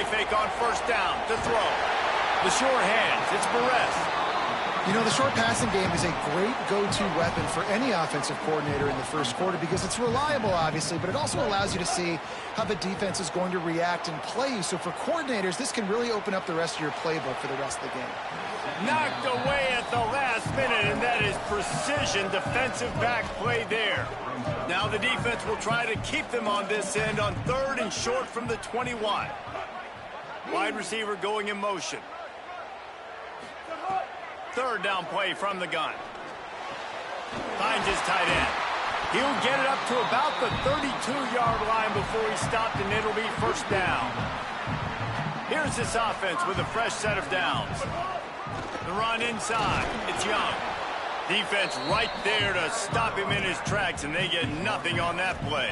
play fake on first down to throw. The short hands, it's Perez. You know, the short passing game is a great go-to weapon for any offensive coordinator in the first quarter because it's reliable, obviously, but it also allows you to see how the defense is going to react and play you. So for coordinators, this can really open up the rest of your playbook for the rest of the game. Knocked away at the last minute, and that is precision defensive back play there. Now the defense will try to keep them on this end on 3rd and short from the 21. Wide receiver going in motion. 3rd down play from the gun. Finds his tight end. He'll get it up to about the 32-yard line before he stopped, and it'll be first down. Here's this offense with a fresh set of downs. The run inside. It's Young. Defense right there to stop him in his tracks, and they get nothing on that play.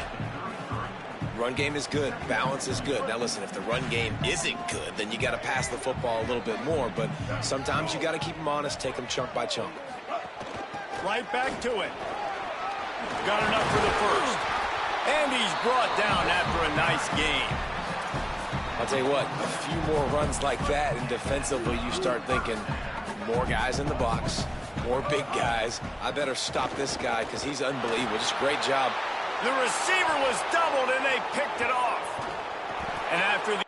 Run game is good. Balance is good. Now, listen, if the run game isn't good, then you got to pass the football a little bit more. But sometimes you got to keep them honest, take them chunk by chunk. Right back to it. Got enough for the first. And he's brought down after a nice game. I'll tell you what, a few more runs like that, and defensively you start thinking, more guys in the box, more big guys. I better stop this guy because he's unbelievable. Just great job. The receiver was doubled, and they picked it off. And after the...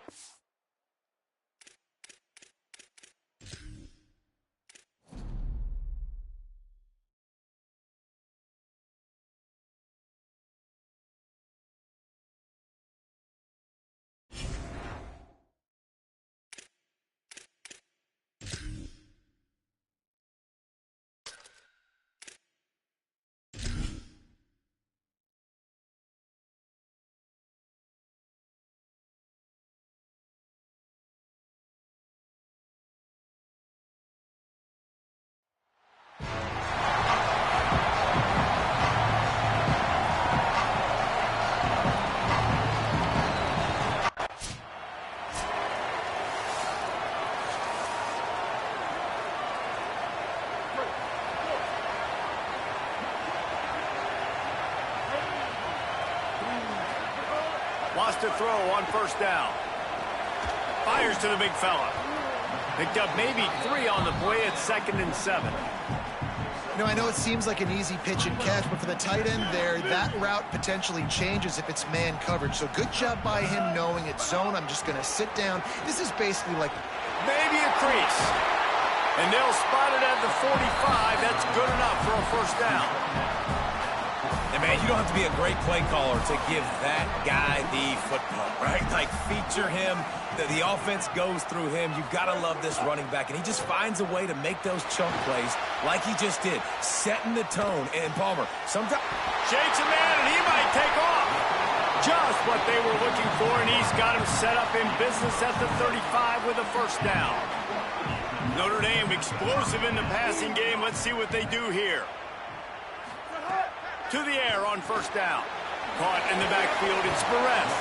Wants to throw on first down. Fires to the big fella. Picked up maybe 3 on the play at 2nd and 7. You know, I know it seems like an easy pitch and catch, but for the tight end there, that route potentially changes if it's man coverage. So good job by him knowing it's zone. I'm just going to sit down. This is basically like maybe a crease. And they'll spot it at the 45. That's good enough for a first down. And, man, you don't have to be a great play caller to give that guy the football, right? Like, feature him. The offense goes through him. You've got to love this running back. And he just finds a way to make those chunk plays like he just did, setting the tone. And Palmer, sometimes... Shakes a man, and he might take off. Just what they were looking for, and he's got him set up in business at the 35 with a first down. Notre Dame explosive in the passing game. Let's see what they do here. To the air on first down. Caught in the backfield, it's Perez.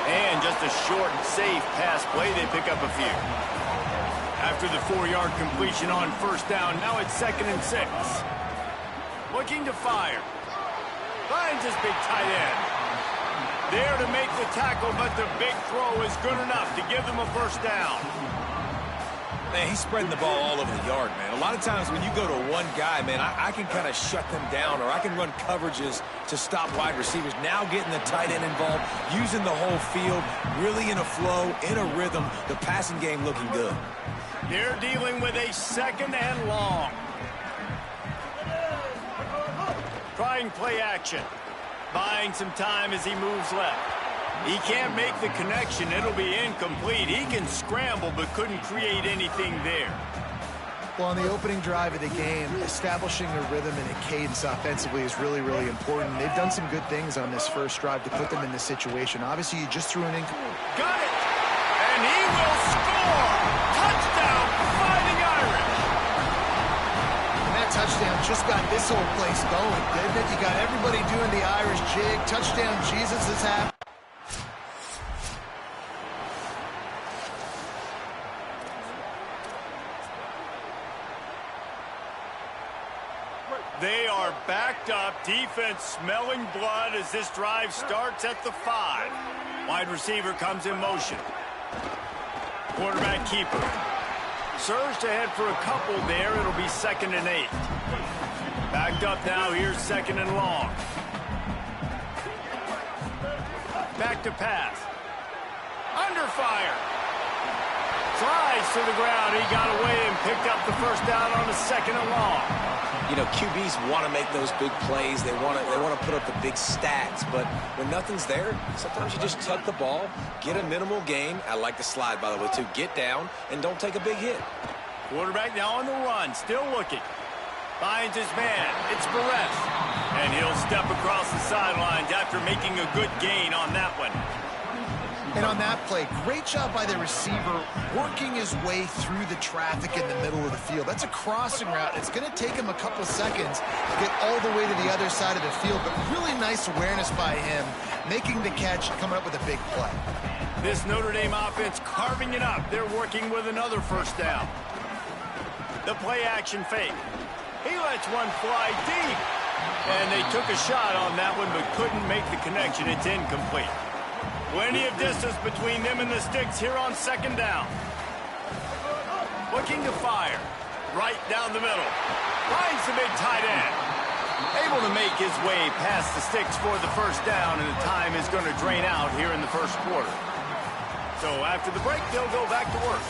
And just a short, safe pass play, they pick up a few. After the 4-yard completion on first down, now it's 2nd and 6. Looking to fire. Finds his big tight end. There to make the tackle, but the big throw is good enough to give them a first down. Man, he's spreading the ball all over the yard, man. A lot of times when you go to one guy, man, I can kind of shut them down, or I can run coverages to stop wide receivers. Now getting the tight end involved, using the whole field, really in a flow, in a rhythm, the passing game looking good. They're dealing with a 2nd and long. Trying play action. Buying some time as he moves left. He can't make the connection. It'll be incomplete. He can scramble, but couldn't create anything there. Well, on the opening drive of the game, establishing a rhythm and a cadence offensively is really, really important. They've done some good things on this first drive to put them in this situation. Obviously, you just threw an Got it! And he will score! Touchdown, Fighting Irish! And that touchdown just got this whole place going, didn't it? You got everybody doing the Irish jig. Touchdown, Jesus has happened. They are backed up. Defense smelling blood as this drive starts at the 5. Wide receiver comes in motion. quarterback keeper. Surged ahead for a couple there. It'll be 2nd and 8. Backed up now. Here's 2nd and long. Back to pass. Under fire. Slides to the ground. He got away and picked up the first down on a 2nd and long. You know, QBs want to make those big plays. They want to put up the big stats. But when nothing's there, sometimes you just tuck the ball, get a minimal gain. I like the slide, by the way, too. Get down and don't take a big hit. Quarterback now on the run, still looking. Finds his man. It's Perez. And he'll step across the sidelines after making a good gain on that one. And on that play, great job by the receiver working his way through the traffic in the middle of the field. That's a crossing route. It's going to take him a couple seconds to get all the way to the other side of the field, but really nice awareness by him, making the catch, coming up with a big play. This Notre Dame offense carving it up. They're working with another first down. The play action fake. He lets one fly deep. And they took a shot on that one, but couldn't make the connection. It's incomplete. Plenty of distance between them and the sticks here on 2nd down. Looking to fire. Right down the middle. Finds the big tight end. Able to make his way past the sticks for the first down, and the time is going to drain out here in the first quarter. So after the break, they'll go back to work.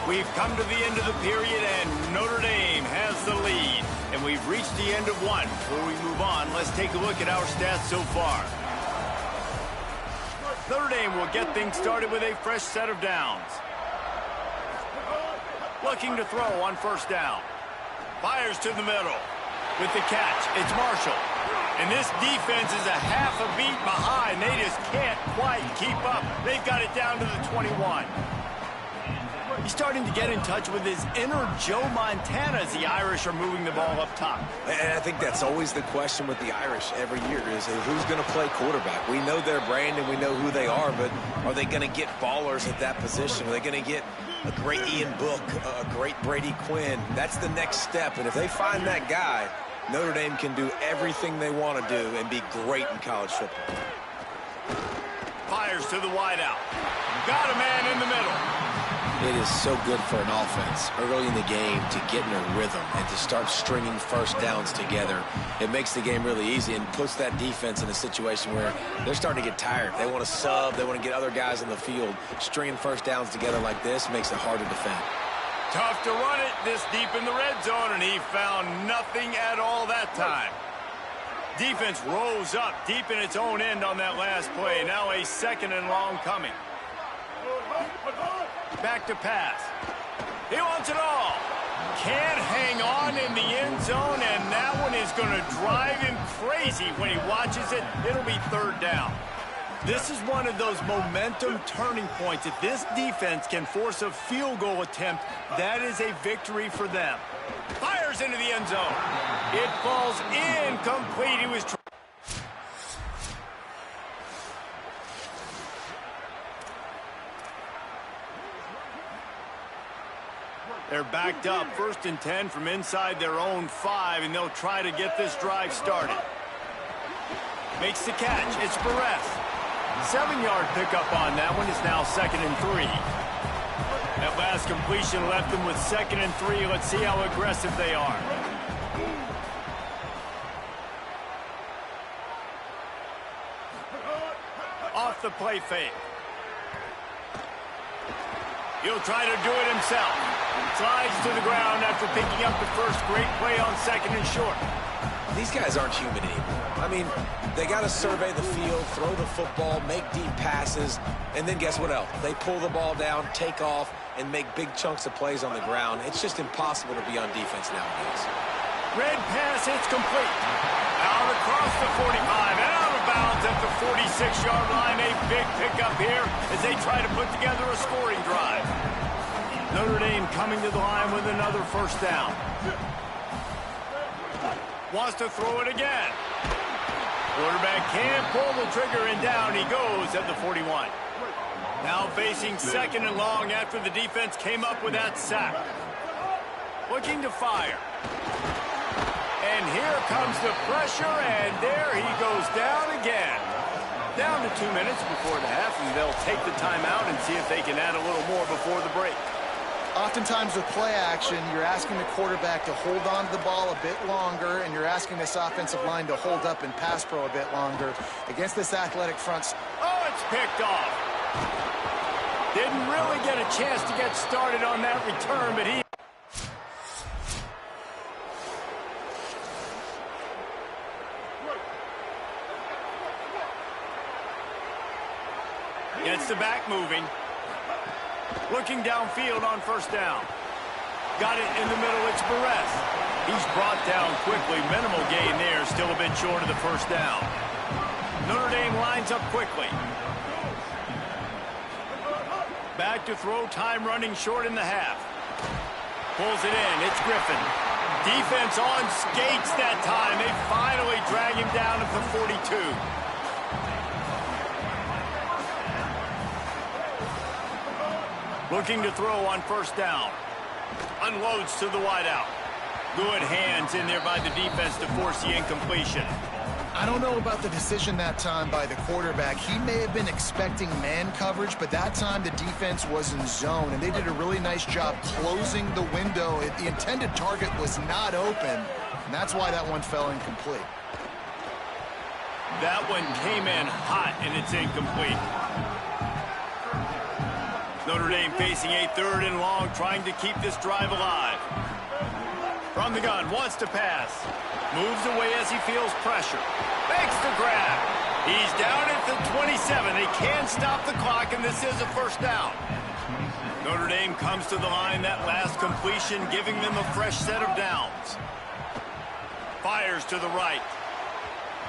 We've come to the end of the period, and Notre Dame has the lead. And we've reached the end of one. Before we move on, let's take a look at our stats so far. Notre Dame will get things started with a fresh set of downs. Looking to throw on first down. Fires to the middle. With the catch, it's Marshall. And this defense is a half a beat behind. They just can't quite keep up. They've got it down to the 21. He's starting to get in touch with his inner Joe Montana as the Irish are moving the ball up top. And I think that's always the question with the Irish every year is who's going to play quarterback. We know their brand and we know who they are, but are they going to get ballers at that position? Are they going to get a great Ian Book, a great Brady Quinn? That's the next step, and if they find that guy, Notre Dame can do everything they want to do and be great in college football. Fires to the wideout. Got a man in the middle. It is so good for an offense early in the game to get in a rhythm and to start stringing first downs together. It makes the game really easy and puts that defense in a situation where they're starting to get tired. They want to sub. They want to get other guys in the field. Stringing first downs together like this makes it hard to defend. Tough to run it this deep in the red zone, and he found nothing at all that time. Defense rose up deep in its own end on that last play. Now a 2nd and long coming. Back to pass. He wants it all. Can't hang on in the end zone, and that one is going to drive him crazy when he watches it. It'll be 3rd down. This is one of those momentum turning points. If this defense can force a field goal attempt, that is a victory for them. Fires into the end zone. It falls incomplete. He was trying. They're backed up, 1st and 10 from inside their own 5, and they'll try to get this drive started. Makes the catch. It's Perez. 7-yard pickup on that one. Is now 2nd and 3. That last completion left them with 2nd and 3. Let's see how aggressive they are. Off the play fake. He'll try to do it himself. Slides to the ground after picking up the first great play on 2nd and short. These guys aren't human anymore. I mean, they got to survey the field, throw the football, make deep passes, and then guess what else? They pull the ball down, take off, and make big chunks of plays on the ground. It's just impossible to be on defense nowadays. Red pass, it's complete. Out across the 45 and out of bounds at the 46-yard line. A big pickup here as they try to put together a scoring drive. Notre Dame coming to the line with another first down. Wants to throw it again. Quarterback can't pull the trigger, and down he goes at the 41. Now facing 2nd and long after the defense came up with that sack. Looking to fire. And here comes the pressure, and there he goes down again. Down to 2 minutes before the half, and they'll take the timeout and see if they can add a little more before the break. Oftentimes with play action, you're asking the quarterback to hold on to the ball a bit longer, and you're asking this offensive line to hold up and pass pro a bit longer against this athletic front. Oh, it's picked off. Didn't really get a chance to get started on that return, but he... Gets the back moving. Looking downfield on first down. Got it in the middle, it's Perez. He's brought down quickly. Minimal gain there, still a bit short of the first down. Notre Dame lines up quickly. Back to throw, time running short in the half. Pulls it in, it's Griffin. Defense on skates that time. They finally drag him down at the 42. Looking to throw on first down. Unloads to the wideout. Good hands in there by the defense to force the incompletion. I don't know about the decision that time by the quarterback. He may have been expecting man coverage, but that time the defense was in zone, and they did a really nice job closing the window. The intended target was not open, and that's why that one fell incomplete. That one came in hot, and it's incomplete. Notre Dame facing a 3rd and long, trying to keep this drive alive. From the gun, wants to pass. Moves away as he feels pressure. Makes the grab. He's down at the 27. They can't stop the clock, and this is a first down. Notre Dame comes to the line, that last completion, giving them a fresh set of downs. Fires to the right.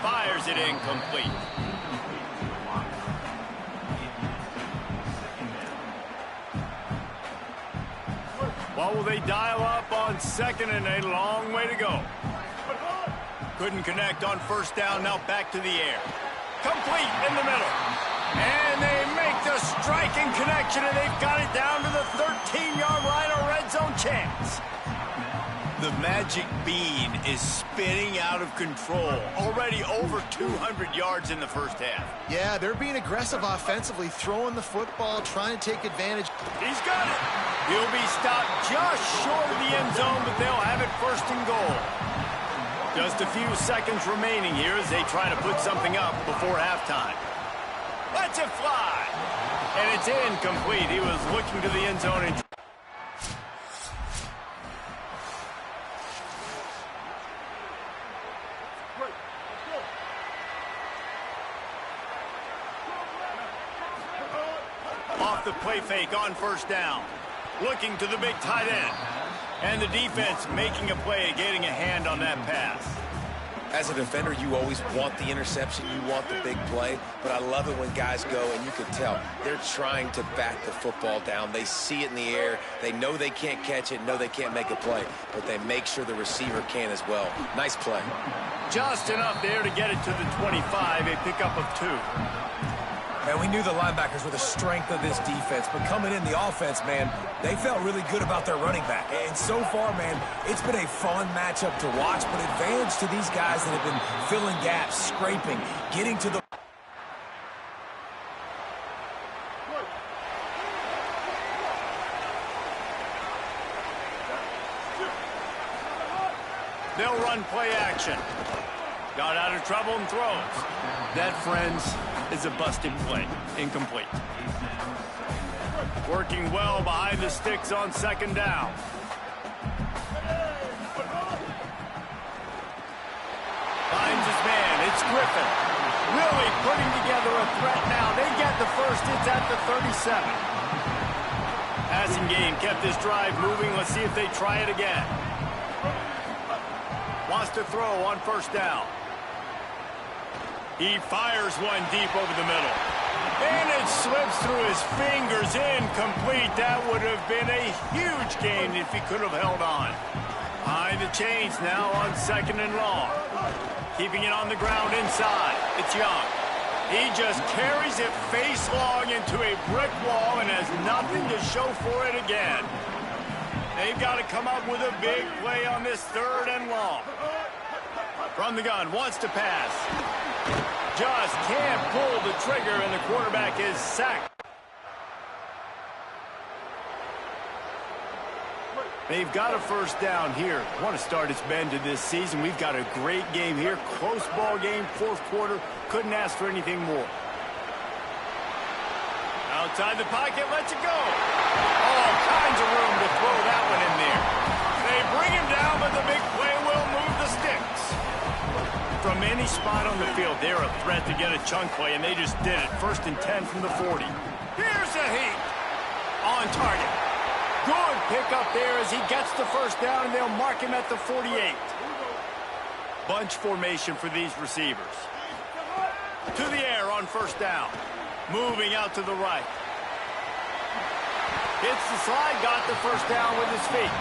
Fires it incomplete. What will they dial up on second, and a long way to go? Couldn't connect on first down, now back to the air. Complete in the middle. And they make the striking connection, and they've got it down to the 13-yard line, a red zone chance. The magic bean is spinning out of control. Already over 200 yards in the first half. Yeah, they're being aggressive offensively, throwing the football, trying to take advantage. He's got it. He'll be stopped just short of the end zone, but they'll have it first and goal. Just a few seconds remaining here as they try to put something up before halftime. Lets it fly. And it's incomplete. He was looking to the end zone and... Off the play fake on first down. Looking to the big tight end. And the defense making a play, getting a hand on that pass. As a defender, you always want the interception, you want the big play, but I love it when guys go, and you can tell, they're trying to back the football down. They see it in the air. They know they can't catch it, know they can't make a play, but they make sure the receiver can as well. Nice play. Just enough there to get it to the 25, a pickup of 2. And we knew the linebackers were the strength of this defense, but coming in the offense, man, they felt really good about their running back. And so far, man, it's been a fun matchup to watch, but advantage to these guys that have been filling gaps, scraping, getting to the... They'll run play action. Got out of trouble and throws. That, friends, is a busted play. Incomplete. Working well behind the sticks on second down. Finds his man. It's Griffin. Really putting together a threat now. They get the first. It's at the 37. Passing game kept this drive moving. Let's see if they try it again. Wants to throw on first down. He fires one deep over the middle. And it slips through his fingers, incomplete. That would have been a huge gain if he could have held on. Behind the chains now on second and long. Keeping it on the ground inside. It's Young. He just carries it face long into a brick wall and has nothing to show for it again. They've got to come up with a big play on this third and long. From the gun, wants to pass. just can't pull the trigger, and the quarterback is sacked. They've got a first down here. Want to start its bend to this season. We've got a great game here. Close ball game, fourth quarter. Couldn't ask for anything more. Outside the pocket, lets it go. All kinds of room to throw that one in there. They bring him down, but the big play will move the sticks. From any spot on the field, they're a threat to get a chunk play, and they just did it. 1st and 10 from the 40. Here's a heat. On target. Good pick up there as he gets the first down, and they'll mark him at the 48. Bunch formation for these receivers. To the air on first down. Moving out to the right. Hits the slide, got the first down with his feet.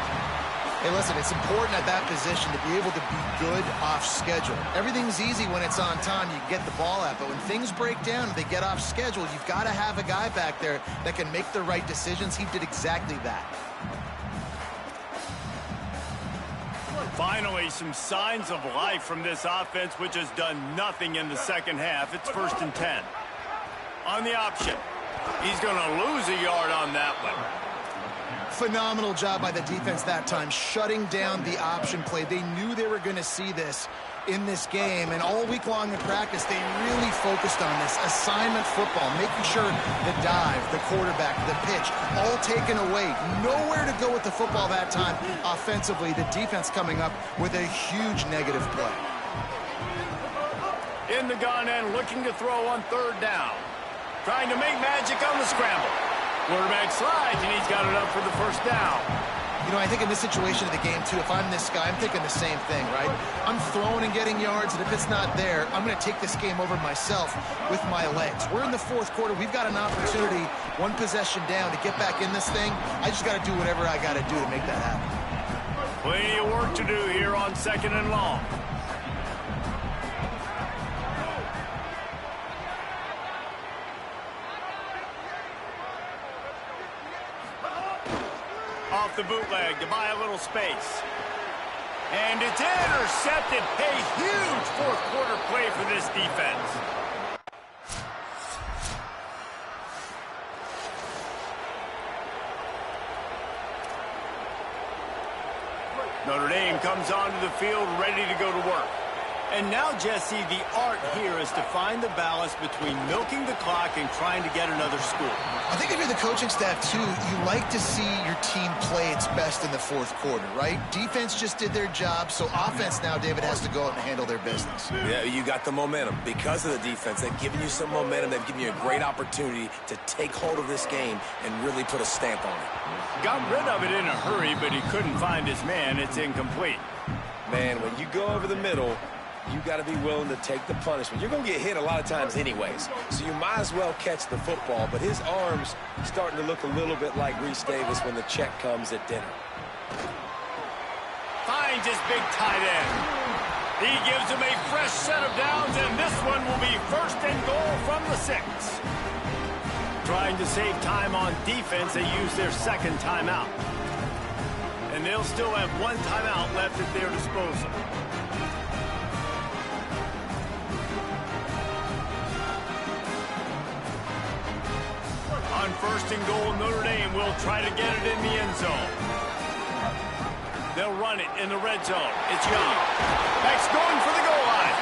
Hey, listen, it's important at that position to be able to be good off schedule. Everything's easy when it's on time. You can get the ball out, but when things break down and they get off schedule, you've got to have a guy back there that can make the right decisions. He did exactly that. Finally, some signs of life from this offense, which has done nothing in the second half. It's 1st and 10. On the option. He's going to lose a yard on that one. Phenomenal job by the defense that time, shutting down the option play. They knew they were going to see this in this game, and all week long in practice, they really focused on this assignment football, making sure the dive, the quarterback, the pitch, all taken away. Nowhere to go with the football that time offensively. The defense coming up with a huge negative play. In the gun and looking to throw on 3rd down. Trying to make magic on the scramble. Quarterback slides, and he's got it up for the first down. You know, I think in this situation of the game, too, if I'm this guy, I'm thinking the same thing, right? I'm throwing and getting yards, and if it's not there, I'm going to take this game over myself with my legs. We're in the 4th quarter. We've got an opportunity, one possession down, to get back in this thing. I just got to do whatever I got to do to make that happen. Plenty of work to do here on 2nd and long. Off the bootleg to buy a little space. And it's intercepted. A huge 4th quarter play for this defense. Notre Dame comes onto the field ready to go to work. And now, Jesse, the art here is to find the balance between milking the clock and trying to get another score. I think if you're the coaching staff, too, you like to see your team play its best in the 4th quarter, right? Defense just did their job, so offense now, David, has to go out and handle their business. Yeah, you got the momentum. Because of the defense, they've given you some momentum. They've given you a great opportunity to take hold of this game and really put a stamp on it. Got rid of it in a hurry, but he couldn't find his man. It's incomplete. Man, when you go over the middle, you got to be willing to take the punishment. You're going to get hit a lot of times anyways, so you might as well catch the football. But his arm's starting to look a little bit like Reese Davis when the check comes at dinner. Finds his big tight end. He gives him a fresh set of downs, and this one will be 1st and goal from the 6. Trying to save time on defense, they use their 2nd timeout. And they'll still have 1 timeout left at their disposal. On 1st and goal, Notre Dame will try to get it in the end zone. They'll run it in the red zone. It's Young. Max going for the goal line.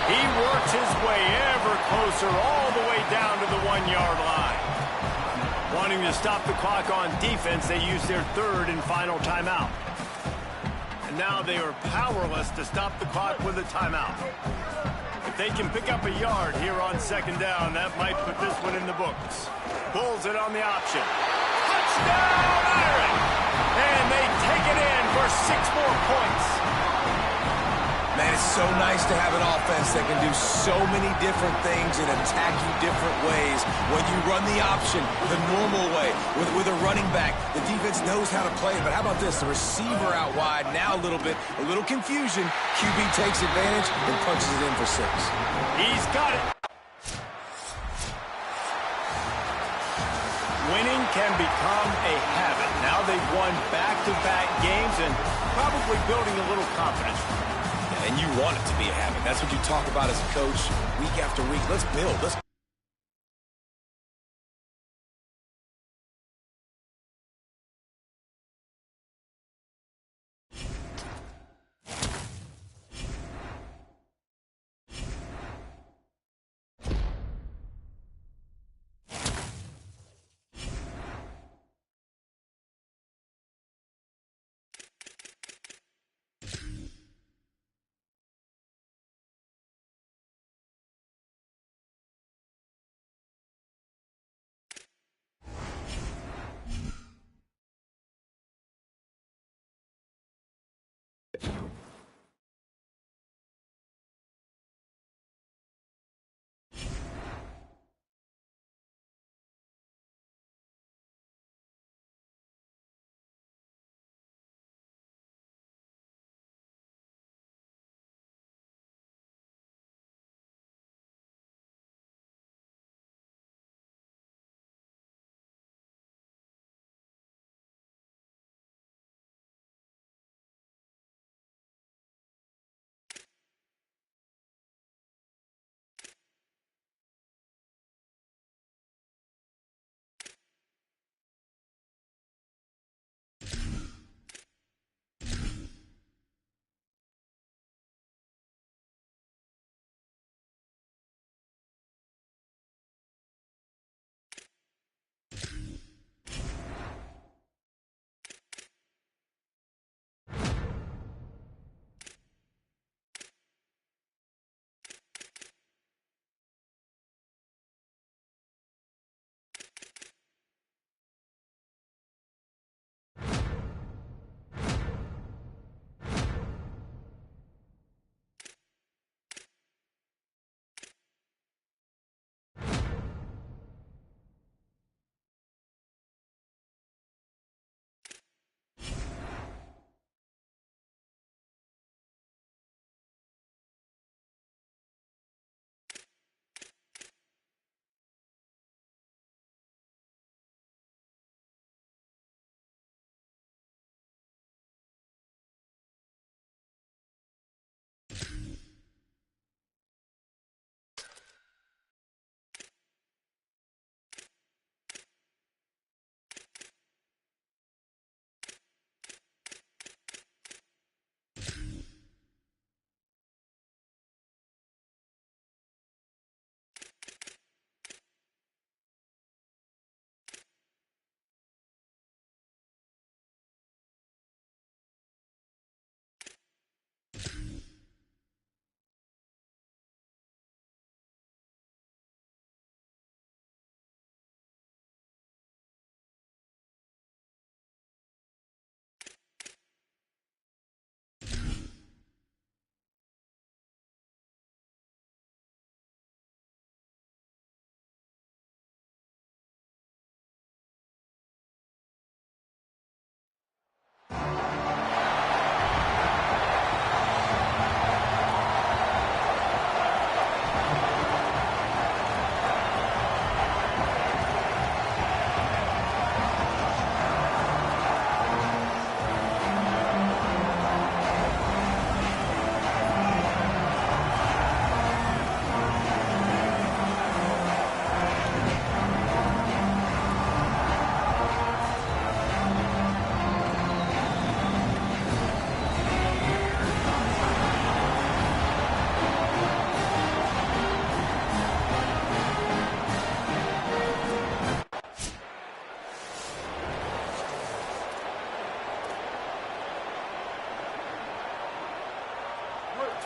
He works his way ever closer all the way down to the 1-yard line. Wanting to stop the clock on defense, they use their 3rd and final timeout. And now they are powerless to stop the clock with a timeout. If they can pick up a yard here on 2nd down, that might put this one in the books. Pulls it on the option. Touchdown, Iron! And they take it in for 6 more points. Man, it's so nice to have an offense that can do so many different things and attack you different ways. When you run the option the normal way with a running back, the defense knows how to play it. But how about this? The receiver out wide, now a little confusion. QB takes advantage and punches it in for 6. He's got it. Winning can become a habit. Now they've won back-to-back games and probably building a little confidence. and you want it to be a habit. That's what you talk about as a coach week after week. Let's build. Let's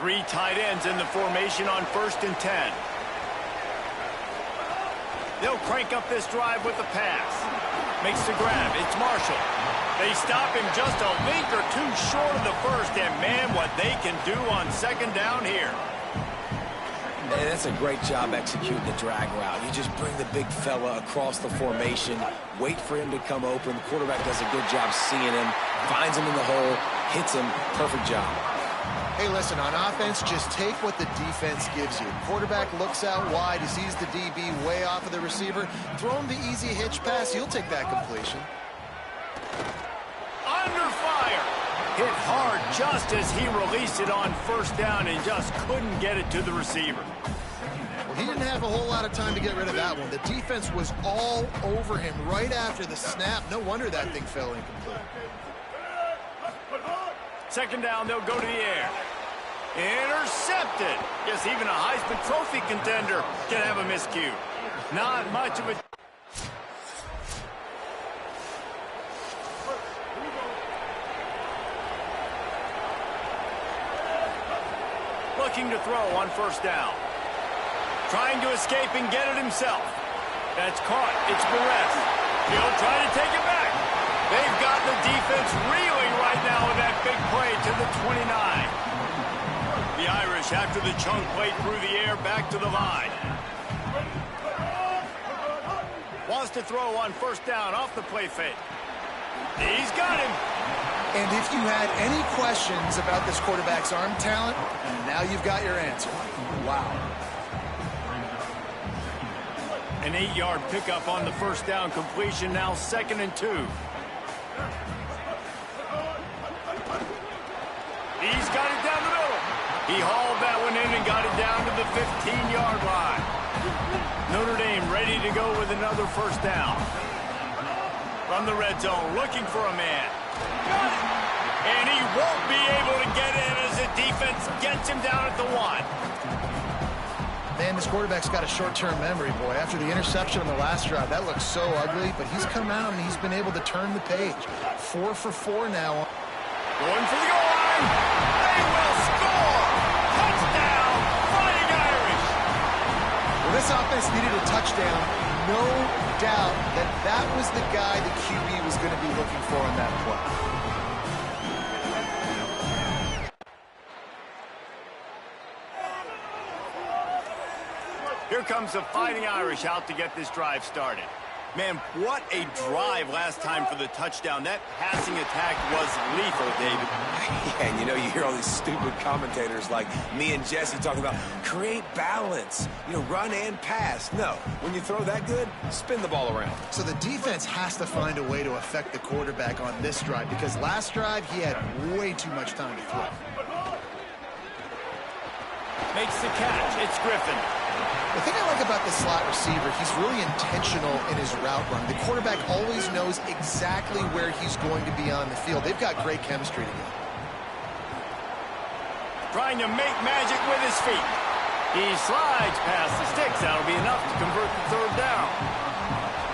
Three tight ends in the formation on 1st and 10. They'll crank up this drive with the pass. Makes the grab. It's Marshall. They stop him just a link or two short of the first, and man, what they can do on 2nd down here. Man, that's a great job executing the drag route. You just bring the big fella across the formation, wait for him to come open. The quarterback does a good job seeing him, finds him in the hole, hits him. Perfect job. Hey, listen, on offense, just take what the defense gives you. Quarterback looks out wide, he sees the DB way off of the receiver. Throw him the easy hitch pass, you'll take that completion. Under fire. Hit hard just as he released it on first down and just couldn't get it to the receiver. Well, he didn't have a whole lot of time to get rid of that one. The defense was all over him right after the snap. No wonder that thing fell incomplete. Second down, they'll go to the air. Intercepted. Yes, even a Heisman Trophy contender can have a miscue. Not much of a... Looking to throw on first down. Trying to escape and get it himself. That's caught. It's Perez. He'll try to take it back. They've got the defense reeling right now with that big play to the 29. The Irish, after the chunk play through the air, back to the line. Wants to throw on first down off the play fake. He's got him. And if you had any questions about this quarterback's arm talent, now you've got your answer. Wow. An 8-yard pickup on the first down completion, now 2nd and 2. He's got it down the middle. He hauled that one in and got it down to the 15-yard line. Notre Dame ready to go with another first down. From the red zone, looking for a man. Got it. And he won't be able to get in as the defense gets him down at the 1. Man, this quarterback's got a short-term memory, boy. After the interception on the last drive, that looks so ugly, but he's come out and he's been able to turn the page. 4 for 4 now. Going for the goal line. They will score. Touchdown, Fighting Irish. Well, this offense needed a touchdown. No doubt that that was the guy the QB was going to be looking for on that play. Here comes the Fighting Irish out to get this drive started. Man, what a drive last time for the touchdown. That passing attack was lethal, David. Yeah, and you know, you hear all these stupid commentators like me and Jesse talking about create balance, you know, run and pass. No, when you throw that good, spin the ball around. So the defense has to find a way to affect the quarterback on this drive because last drive he had way too much time to throw. Makes the catch. It's Griffin. The thing I like about the slot receiver, he's really intentional in his route run. The quarterback always knows exactly where he's going to be on the field. They've got great chemistry together. Trying to make magic with his feet. He slides past the sticks. That'll be enough to convert the third down.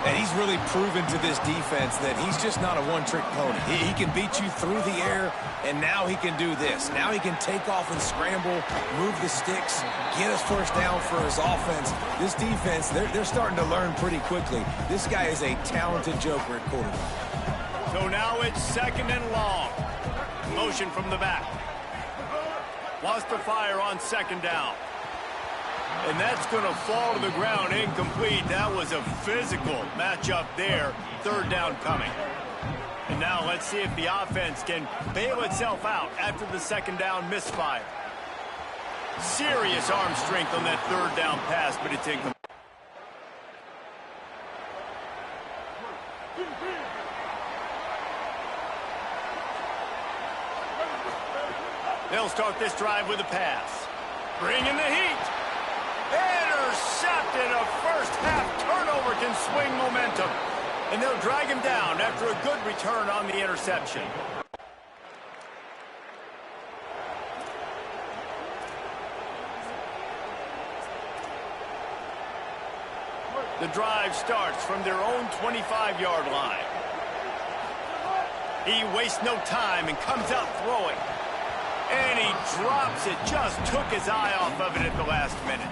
And he's really proven to this defense that he's just not a one-trick pony. He can beat you through the air, and now he can do this. Now he can take off and scramble, move the sticks, get us first down for his offense. This defense, they're starting to learn pretty quickly. This guy is a talented joker at quarterback. So now it's 2nd and long. Motion from the back. Wants to fire on 2nd down. And that's going to fall to the ground incomplete. That was a physical matchup there. 3rd down coming. And now let's see if the offense can bail itself out after the 2nd down misfire. Serious arm strength on that 3rd down pass, but it's incomplete. They'll start this drive with a pass. Bringing the heat. Intercepted. A first-half turnover can swing momentum. And they'll drag him down after a good return on the interception. The drive starts from their own 25-yard line. He wastes no time and comes out throwing. And he drops it. Just took his eye off of it at the last minute.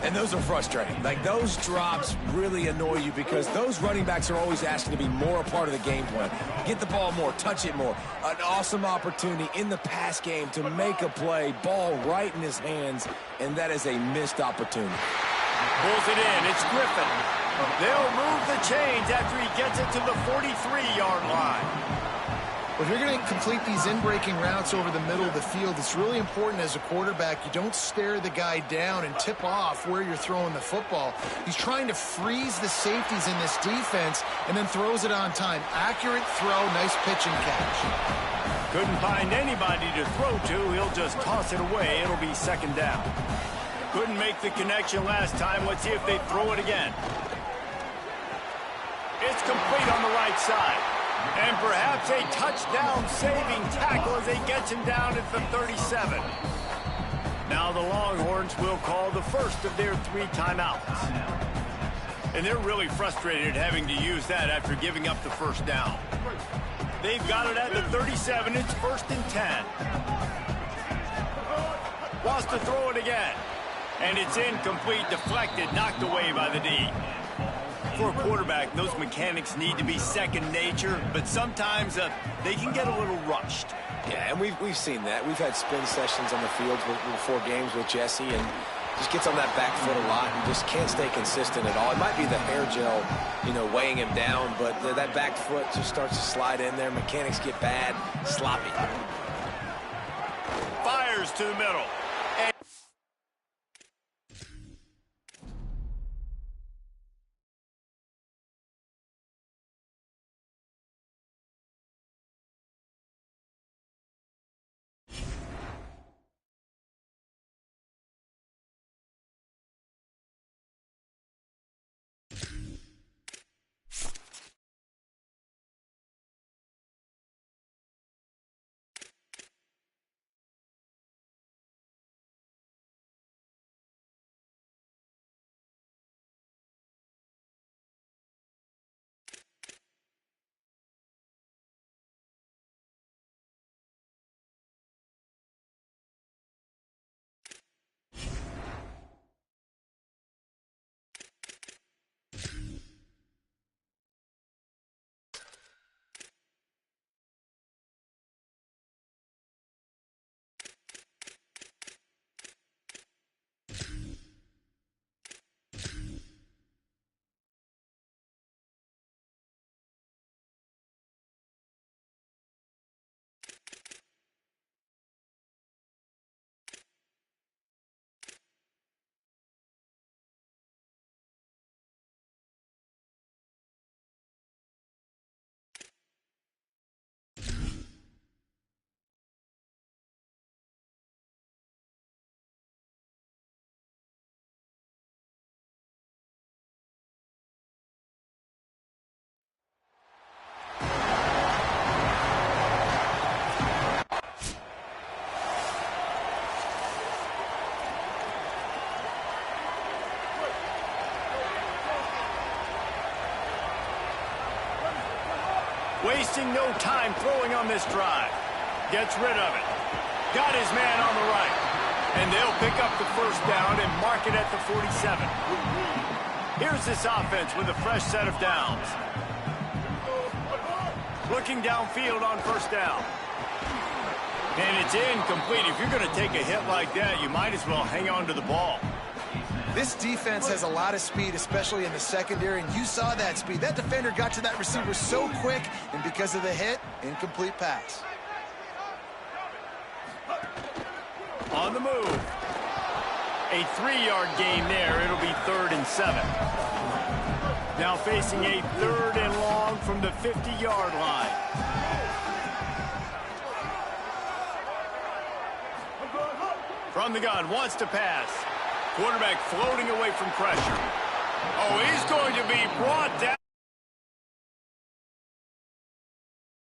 And those are frustrating. Like, those drops really annoy you because those running backs are always asking to be more a part of the game plan. Get the ball more, touch it more. An awesome opportunity in the pass game to make a play, ball right in his hands, and that is a missed opportunity. Pulls it in. It's Griffin. They'll move the chains after he gets it to the 43-yard line. Well, if you're going to complete these in-breaking routes over the middle of the field, it's really important as a quarterback you don't stare the guy down and tip off where you're throwing the football. He's trying to freeze the safeties in this defense and then throws it on time. Accurate throw, nice pitch and catch. Couldn't find anybody to throw to. He'll just toss it away. It'll be second down. Couldn't make the connection last time. Let's see if they throw it again. It's complete on the right side. And perhaps a touchdown-saving tackle as he gets him down at the 37. Now the Longhorns will call the first of their 3 timeouts. And they're really frustrated having to use that after giving up the first down. They've got it at the 37. It's 1st and 10. Wants to throw it again. And it's incomplete, deflected, knocked away by the D. For a quarterback, those mechanics need to be second nature, but sometimes they can get a little rushed. Yeah, and we've seen that. We've had spin sessions on the field before games with Jesse, and just gets on that back foot a lot and just can't stay consistent at all. It might be the hair gel, weighing him down, but that back foot just starts to slide in there. Mechanics get bad, sloppy. Fires to the middle. Wasting no time throwing on this drive. Gets rid of it. Got his man on the right. And they'll pick up the first down and mark it at the 47. Here's this offense with a fresh set of downs. Looking downfield on first down. And it's incomplete. If you're going to take a hit like that, you might as well hang on to the ball. This defense has a lot of speed, especially in the secondary, and you saw that speed. That defender got to that receiver so quick, and because of the hit, incomplete pass. On the move. A 3-yard gain there. It'll be 3rd and 7. Now facing a 3rd and long from the 50-yard line. From the gun, wants to pass. Quarterback floating away from pressure. Oh, he's going to be brought down.